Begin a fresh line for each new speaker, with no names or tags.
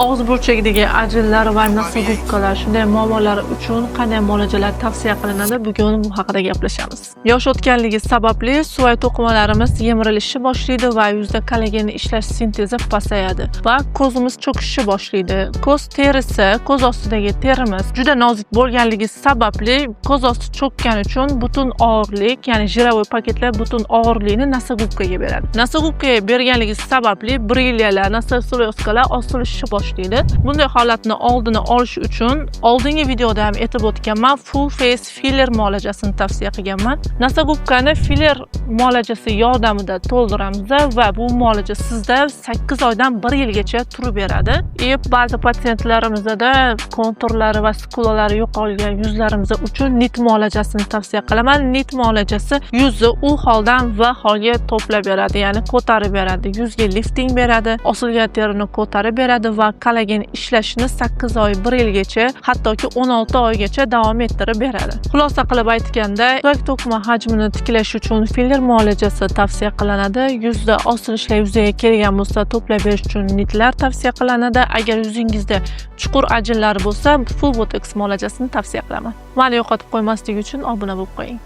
Og'iz burchagidagi ajinlar va nosogubkalar shunday muammolar uchun qanday muolajalar tavsiya qilinadi? Bugun bu haqida gaplashamiz. Yosh o'tganligi sababli suvoy to'qimalarimiz yemirilishni boshlaydi va yuzda kollagen ishlash sintezi pasayadi va ko'zimiz cho'kishni boshlaydi. Ko'z terisi, ko'z ostidagi terimiz juda nozik bo'lganligi sababli ko'z osti cho'kkani uchun butun og'irlik, ya'ni jirovoy paketlar butun og'irlikni nosogubkaga beradi. Nosogubkaga berganligi sababli brilyalar, nososloskalar osilishni boshlaydi. Bunday holatni oldini olish uchun oldingi videoda ham aytib o'tganman, full face filler muolajasini tavsiya qilganman. Nosogubkani filler muolajasi yordamida to'ldiramiz va bu muolaja sizda 8 oydan 1 yilgacha turib beradi. Ba'zi patsientlarimizda konturlari va skulalari yo'qolgan yuzlarimiz uchun nit muolajasini tavsiya qilaman. Nit muolajasi yuzni u holdan va holga to'plab beradi, ya'ni ko'tarib beradi. Yuzga lifting beradi, osilgan terini ko'tarib beradi va kollagen ishlashini 8 oy, 1 yilgacha, hattoki 16 oygacha davom ettirib beradi. Xulosa qilib aytganda, suyak to'qima hajmini tiklash uchun filler muolajasi tavsiya qilinadi. Yuzda osilishlar yuzaga kelgan bo'lsa, to'plab berish uchun nitlar tavsiya qilinadi. Agar yuzingizda chuqur ajinlar bo'lsa, full botox muolajasini tavsiya qilaman. Mani yo'qotib qo'ymaslik uchun obuna bo'lib qo'ying.